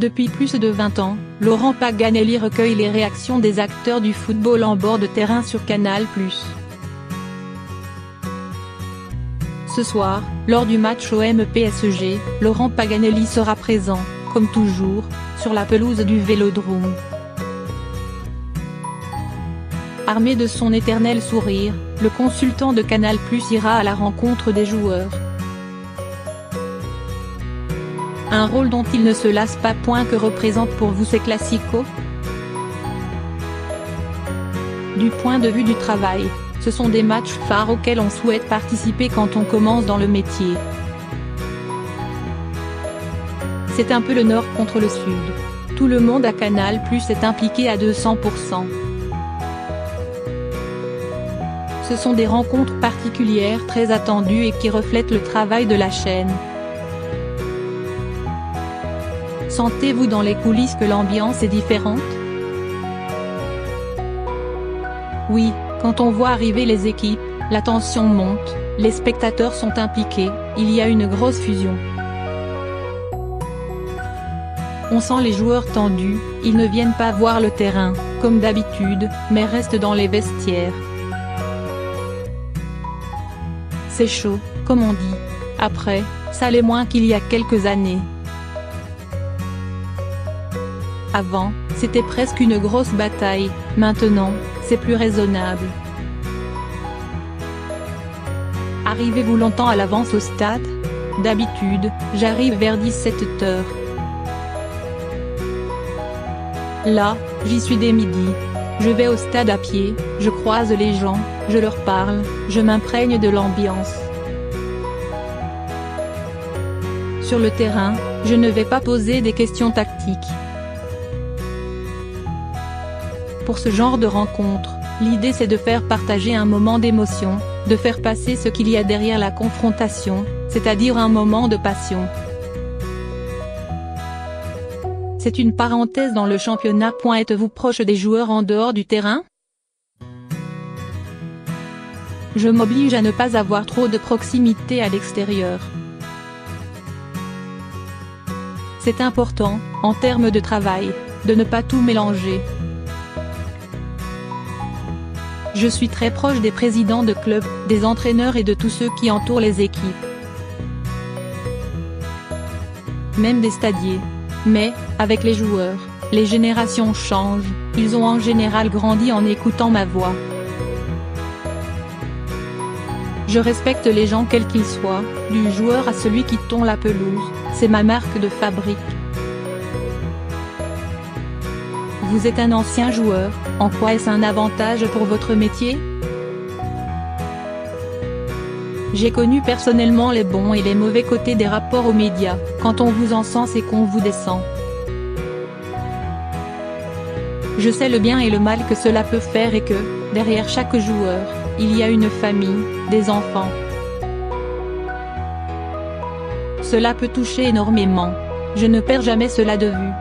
Depuis plus de 20 ans, Laurent Paganelli recueille les réactions des acteurs du football en bord de terrain sur Canal+. Ce soir, lors du match OM-PSG, Laurent Paganelli sera présent, comme toujours, sur la pelouse du Vélodrome. Armé de son éternel sourire, le consultant de Canal+ ira à la rencontre des joueurs. Un rôle dont il ne se lasse pas. Que représente pour vous ces classicos? Du point de vue du travail, ce sont des matchs phares auxquels on souhaite participer quand on commence dans le métier. C'est un peu le Nord contre le Sud. Tout le monde à Canal+ est impliqué à 200%. Ce sont des rencontres particulières très attendues et qui reflètent le travail de la chaîne. Sentez-vous dans les coulisses que l'ambiance est différente? Oui, quand on voit arriver les équipes, la tension monte, les spectateurs sont impliqués, il y a une grosse fusion. On sent les joueurs tendus, ils ne viennent pas voir le terrain, comme d'habitude, mais restent dans les vestiaires. C'est chaud, comme on dit. Après, ça l'est moins qu'il y a quelques années. Avant, c'était presque une grosse bataille, maintenant, c'est plus raisonnable. Arrivez-vous longtemps à l'avance au stade? D'habitude, j'arrive vers 17h. Là, j'y suis dès midi. Je vais au stade à pied, je croise les gens, je leur parle, je m'imprègne de l'ambiance. Sur le terrain, je ne vais pas poser des questions tactiques. Pour ce genre de rencontre, l'idée c'est de faire partager un moment d'émotion, de faire passer ce qu'il y a derrière la confrontation, c'est-à-dire un moment de passion. C'est une parenthèse dans le championnat. Êtes-vous proche des joueurs en dehors du terrain? Je m'oblige à ne pas avoir trop de proximité à l'extérieur. C'est important, en termes de travail, de ne pas tout mélanger. Je suis très proche des présidents de clubs, des entraîneurs et de tous ceux qui entourent les équipes. Même des stadiers. Mais, avec les joueurs, les générations changent, ils ont en général grandi en écoutant ma voix. Je respecte les gens quels qu'ils soient, du joueur à celui qui tond la pelouse, c'est ma marque de fabrique. Vous êtes un ancien joueur, en quoi est-ce un avantage pour votre métier? J'ai connu personnellement les bons et les mauvais côtés des rapports aux médias, quand on vous encense et qu'on vous descend. Je sais le bien et le mal que cela peut faire et que, derrière chaque joueur, il y a une famille, des enfants. Cela peut toucher énormément. Je ne perds jamais cela de vue.